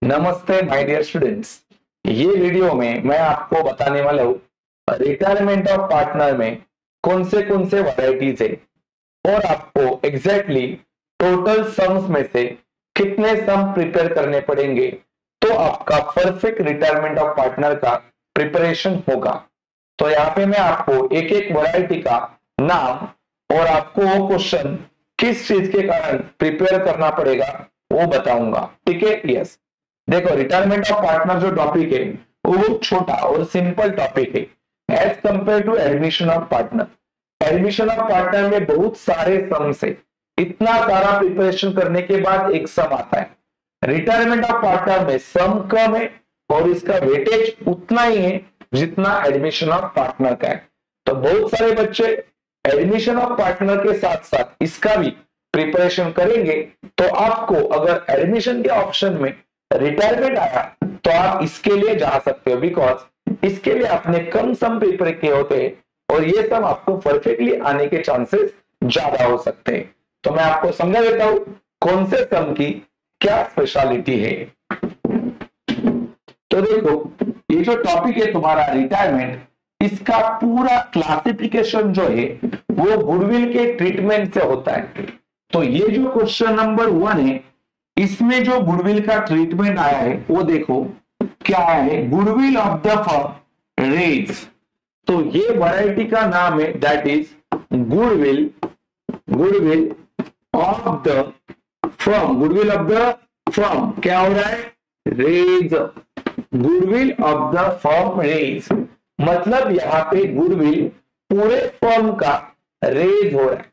नमस्ते my dear students. ये video में मैं आपको बताने वाला हूँ रिटायरमेंट ऑफ पार्टनर में कौन से वैरायटीज है और आपको एग्जैक्टली टोटल सम्स में से कितने सम प्रिपेयर करने पड़ेंगे तो आपका परफेक्ट रिटायरमेंट ऑफ पार्टनर का प्रिपरेशन होगा। तो यहाँ पे मैं आपको एक एक वैरायटी का नाम और आपको वो क्वेश्चन किस चीज के कारण प्रिपेयर करना पड़ेगा वो बताऊंगा। ठीक है? यस। देखो, रिटायरमेंट ऑफ पार्टनर जो टॉपिक है वो छोटा और सिंपल टॉपिक है as compare to admission of partner. Admission of partner में बहुत सारे सम्स है, इतना सारा प्रिपरेशन करने के बाद एक सम आता है। रिटायरमेंट ऑफ पार्टनर में सम कम है और इसका वेटेज उतना ही है जितना एडमिशन ऑफ पार्टनर का है। तो बहुत सारे बच्चे एडमिशन ऑफ पार्टनर के साथ साथ इसका भी प्रिपरेशन करेंगे तो आपको अगर एडमिशन के ऑप्शन में रिटायरमेंट आया तो आप इसके लिए जा सकते हो, बिकॉज इसके लिए आपने कम सम प्रिपेयर किए होते हैं और ये सम आपको परफेक्टली आने के चांसेस ज्यादा हो सकते हैं। तो मैं आपको समझा देता हूं कौन से सम की क्या स्पेशलिटी है। तो देखो, ये जो टॉपिक है तुम्हारा रिटायरमेंट, इसका पूरा क्लासिफिकेशन जो है वो गुडविल के ट्रीटमेंट से होता है। तो ये जो क्वेश्चन नंबर 1 है इसमें जो गुडविल का ट्रीटमेंट आया है वो देखो क्या है, goodwill of the firm raise. तो ये वैरायटी का नाम है that is goodwill of the firm. Goodwill of the firm क्या हो रहा है? Raise. Goodwill of the firm raise मतलब यहां पे गुडविल पूरे फर्म का रेज हो रहा है।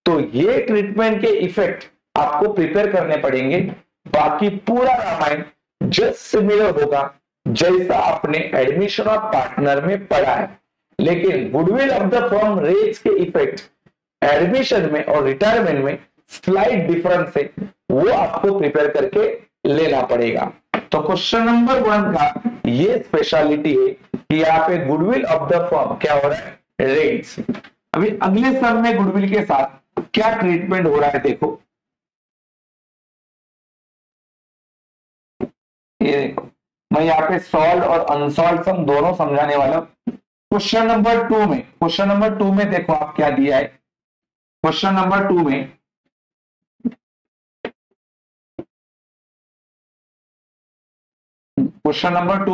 तो ये ट्रीटमेंट के इफेक्ट आपको प्रिपेयर करने पड़ेंगे। बाकी पूरा रामायण जस्ट सिमिलर होगा जैसा आपने एडमिशन ऑफ पार्टनर में पढ़ा है, लेकिन goodwill of the firm raise के इफेक्ट एडमिशन में और रिटायरमेंट में स्लाइट डिफरेंस है, वो आपको प्रिपेयर करके लेना पड़ेगा। तो क्वेश्चन नंबर 1 का ये स्पेशलिटी है कि यहाँ पे गुडविल ऑफ द फर्म क्या हो रहा है? रेज। अभी अगले सम में गुडविल के साथ क्या ट्रीटमेंट हो रहा है देखो। ये देखो, मैं यहाँ पे सॉल्व और अनसॉल्व सम दोनों समझाने वाला हूं। क्वेश्चन नंबर 2 में देखो आप क्या दिया है। क्वेश्चन नंबर 2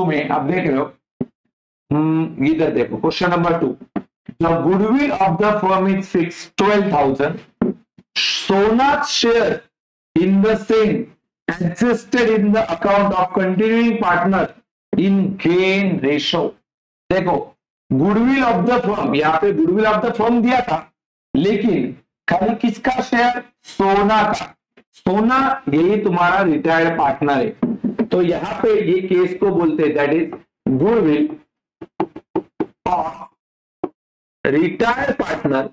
में आप देख रहे हो, इधर देखो question number 2, the goodwill of the firm is fix 12,000, सोना's share in the same existed in the account of continuing partner in gain ratio। देखो, गुडविल ऑफ द फर्म, यहाँ पे गुडविल ऑफ द फर्म दिया था लेकिन खाली किसका share? सोना का। सोना यही तुम्हारा रिटायर्ड पार्टनर है। तो यहाँ पे ये केस को बोलते हैं that is goodwill of retired partner.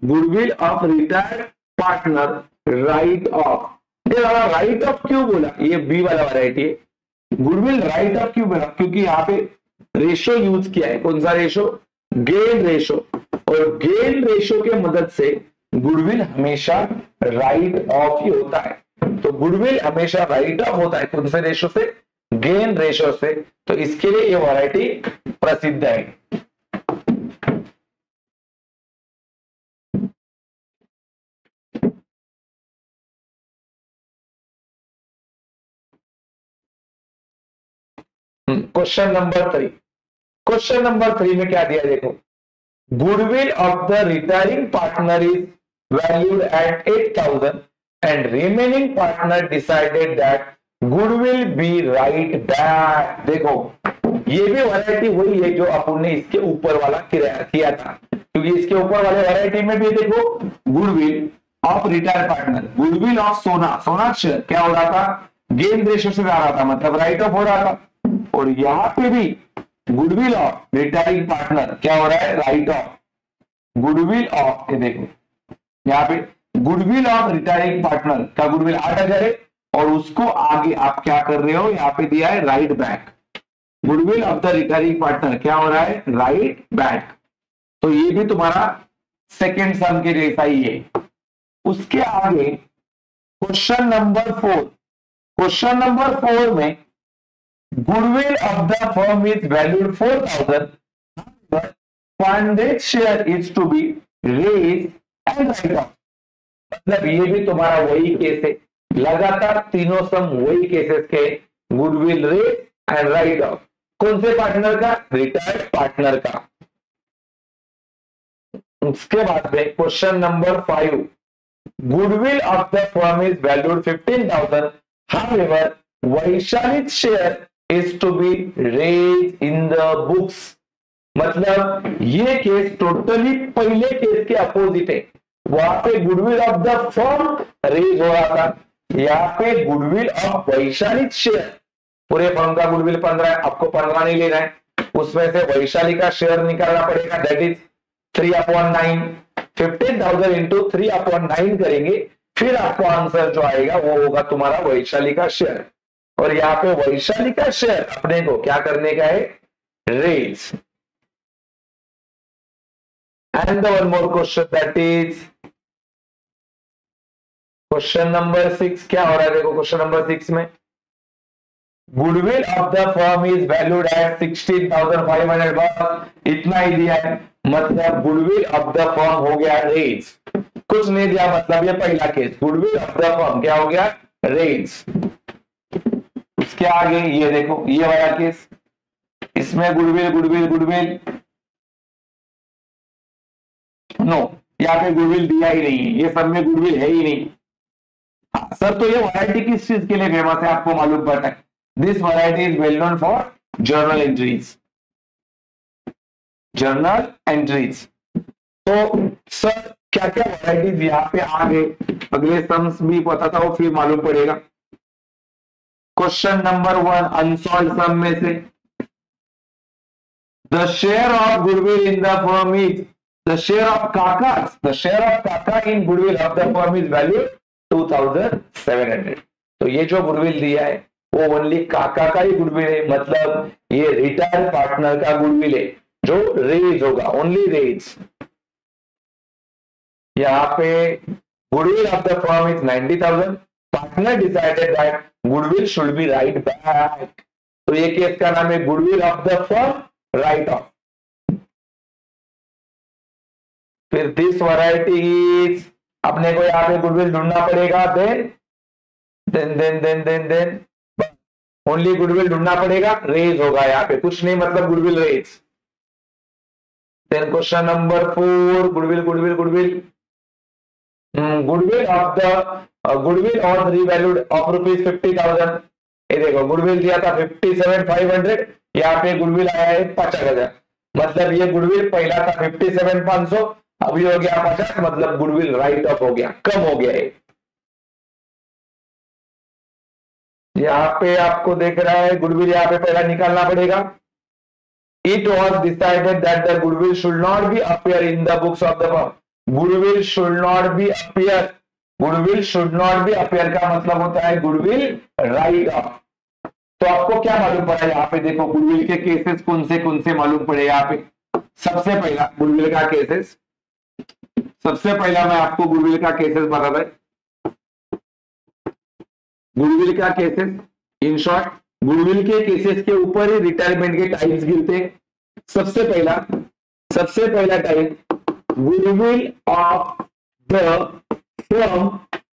Goodwill of retired partner right of. Right of क्यों बोला? ये बी वाला वैरायटी है। गुडविल राइट ऑफ क्यों बोला? क्योंकि यहाँ पे रेशो यूज किया है। कौन सा रेशो? Gain ratio. और गेन रेशो के मदद से गुडविल हमेशा राइट ऑफ ही होता है। तो गुडविल हमेशा राइट ऑफ होता है कौन से रेशो से? गेन रेशो से। तो इसके लिए ये वैरायटी प्रसिद्ध है। क्वेश्चन नंबर 3 में क्या दिया देखो, goodwill of the retiring partner is valued at 8,000 and remaining partner decided that goodwill be write back. देखो, ये भी वैरायटी वही है जो अपन ने इसके ऊपर वाला किया था, क्योंकि इसके ऊपर वाले वैरायटी में भी देखो goodwill of retire partner, goodwill of सोना शेयर क्या हो रहा था? गेन रेशियो से आ रहा था, मतलब राइट ऑफ हो रहा था। और यहां पे भी गुडविल ऑफ रिटायरिंग पार्टनर क्या हो रहा है? Right of. गुडविल ऑफ, ये देखो यहाँ पे गुडविल ऑफ रिटायरिंग पार्टनर का गुडविल 8,000 है और उसको आगे आप क्या कर रहे हो? यहाँ पे दिया है right back. Goodwill of the retiring partner क्या हो रहा है? Right back. तो ये भी तुम्हारा सेकेंड सम के जैसा ही है। उसके आगे क्वेश्चन नंबर 4 क्वेश्चन नंबर 4 में goodwill of the firm is valued 4000, funded share is to be raise and write off. मतलब ये भी तुम्हारा वही केस है, लगातार तीनों सम वही केसेस के, goodwill raise and write off. कौन से पार्टनर का? रिटायर्ड पार्टनर का। उसके बाद में question number 5, goodwill of the firm is valued 15,000, however Vaishali share is to be raise in the books. मतलब ये केस टोटली पहले केस के अपोजिट है। वहां पे goodwill of the firm raise हो रहा था, यहाँ पे गुडविल ऑफ वैशाली शेयर, पूरे फर्म का गुडविल 15 है, आपको 15 नहीं लेना है, उसमें से वैशाली का शेयर निकालना पड़ेगा, दैट इज 3/9। 15,000 इंटू 3/9 करेंगे, फिर आपको आंसर जो आएगा वो होगा तुम्हारा वैशाली का शेयर। और यहाँ पे वैशाली का शेयर अपने को क्या करने का है? Raise. And one more question, that is question number 6। क्या हो रहा है देखो क्वेश्चन नंबर 6 में, goodwill of the firm is valued eight 16,500, इतना ही दिया है, मतलब गुडविल ऑफ द फर्म हो गया रेज। कुछ नहीं दिया, मतलब ये पहला case, goodwill of the firm क्या हो गया? रेज। उसके आगे ये देखो, ये वाला केस, इसमें गुडविल गुडविल गुडविल नो, यहाँ पे गुडविल दिया ही नहीं है, ये सब में गुडविल है ही नहीं। सर तो ये वैरायटी किस चीज के लिए फेमस है आपको मालूम पड़ता है? This variety is well known for journal entries, journal entries. तो सर क्या क्या वैरायटीज यहाँ पे आ गए, अगले सम्स भी पता था वो फिर मालूम पड़ेगा। क्वेश्चन नंबर 1 अनसॉल्व सम में से, the share of goodwill in the firm is, the share of Kaka, the share of Kaka in goodwill of the firm is value 2,700। तो ये जो गुडविल दिया है वो ओनली काका का ही गुडविल है, मतलब ये रिटायर्ड पार्टनर का गुडविल है जो रेज होगा, ओनली रेज। यहाँ पे goodwill of the firm is 90,000, partner decided that goodwill should be write back. तो ये केस का नाम है goodwill of the firm write off. फिर दिस वैरायटी इज, अपने को यहाँ पे गुडविल ढूंढना पड़ेगा, देन ओनली गुडविल ढूंढना पड़ेगा, रेज होगा यहाँ पे, कुछ नहीं, मतलब goodwill raise. Then question number 4, goodwill goodwill goodwill goodwill of the goodwill और रीवैल्यूड ऑफ रुपीज 50,000। ये देखो गुडविल दिया था 57,500, यहाँ पे गुडविल आया है 50,000, मतलब ये गुडविल पहला था 57,500, अभी हो गया 50, मतलब गुडविल राइट ऑफ हो गया, कम हो गया है। यहाँ पे आपको देख रहा है गुडविल यहाँ पे पहला निकालना पड़ेगा। It was decided that the goodwill should not be appear in the books of the firm. Goodwill should not be appear, goodwill should not be appear का मतलब होता है गुडविल राइट ऑफ। तो आपको क्या मालूम पड़ा यहाँ पे, देखो गुडविल के केसेस कौन से मालूम पड़े यहाँ पे। सबसे पहला गुडविल का केसेस, सबसे पहला मैं आपको गुडविल का केसेस बता दें। गुडविल का केसेस, इन शॉर्ट गुडविल के केसेस के ऊपर ही रिटायरमेंट के टाइप्स गिरते हैं। सबसे पहला type goodwill of the firm,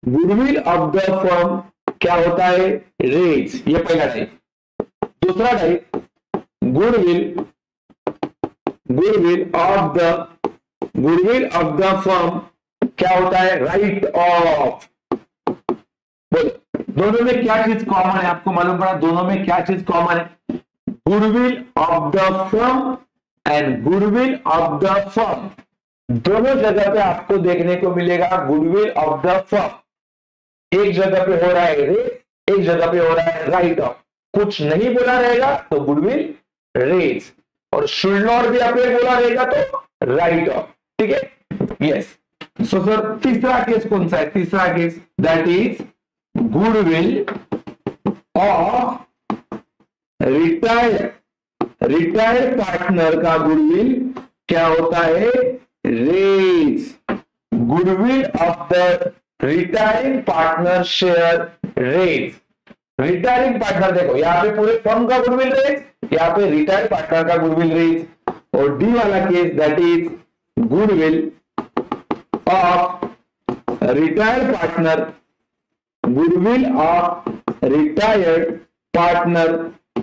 goodwill of the firm क्या होता है? रेज, ये पहला टाइप। दूसरा type goodwill of the firm क्या होता है? Right of. बोलो दोनों में क्या चीज कॉमन है, आपको मालूम पड़ा दोनों में क्या चीज कॉमन है? Goodwill of the firm and goodwill of the firm, दोनों जगह पे आपको देखने को मिलेगा गुडविल ऑफ द फर्म। एक जगह पे हो रहा है रेज, एक जगह पे हो रहा है राइट ऑफ। कुछ नहीं बोला रहेगा तो गुडविल रेज, और शुड नॉट बी अपीयर बोला रहेगा तो राइट ऑफ। ठीक है, यस। सो सर तीसरा केस कौन सा है? तीसरा case that is goodwill of retired partner का गुडविल क्या होता है? Raise. Goodwill of the retiring partner share raise. Retiring partner देखो यहाँ पे पूरे फर्म का गुडविल रेज, यहाँ पे रिटायर्ड पार्टनर का गुडविल रेज, और डी वाला case that is goodwill of retired partner, goodwill of retired partner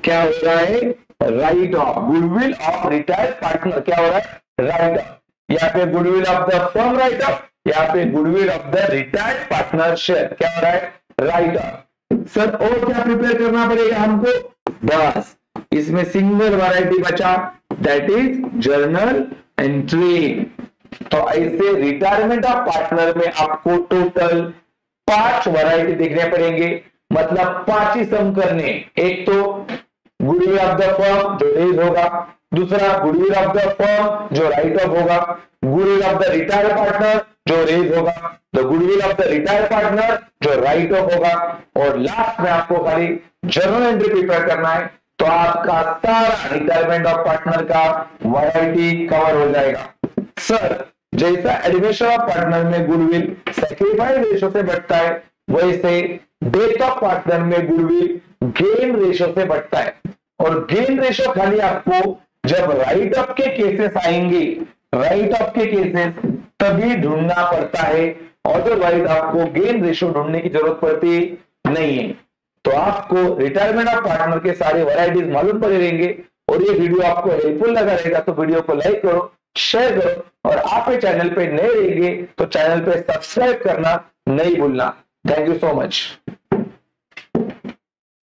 क्या हो रहा है, right of, goodwill of retired partner क्या हो रहा है, राइट ऑफ। यहाँ पे goodwill of the firm write of, यहाँ पे goodwill of the retired partner share क्या हो रहा है, राइट ऑफ। सर और क्या प्रिपेयर करना पड़ेगा हमको, बस इसमें सिंगल वैरायटी बचा दैट इज जर्नल एंट्री। तो ऐसे रिटायरमेंट ऑफ पार्टनर में आपको टोटल 5 वैरायटी देखने पड़ेंगे, मतलब 5 ही सम करने। एक तो गुडविल ऑफ द फर्म जो रेज होगा, दूसरा गुडविल ऑफ द फर्म जो राइट ऑफ होगा, goodwill of the retired partner जो रेज होगा, the goodwill of the retired partner जो राइट ऑफ होगा, और लास्ट में आपको खाली जर्नल एंट्री प्रिपेयर करना है। तो आपका सारा रिटायरमेंट ऑफ पार्टनर का वैरायटी कवर हो जाएगा। सर जैसा एलिमिनेशन ऑफ पार्टनर में गुडविल सैक्रिफाइस रेशियो से बढ़ता है, वैसे डेथ ऑफ पार्टनर में गुडविल गेन रेशियो से बढ़ता है। और गेन रेशियो खाली आपको जब राइट ऑफ के केसेस आएंगे, राइट ऑफ के केसेस तभी ढूंढना पड़ता है, अदरवाइज आपको गेन रेशियो ढूंढने की जरूरत पड़ती नहीं है। तो आपको रिटायरमेंट ऑफ पार्टनर के सारे वैरायटीज मालूम पड़े रहेंगे, और ये वीडियो आपको हेल्पफुल लगा रहेगा तो वीडियो को लाइक करो, शेयर करो, और आप ये चैनल पे नए रहेंगे तो चैनल पे सब्सक्राइब करना नहीं भूलना। Thank you so much.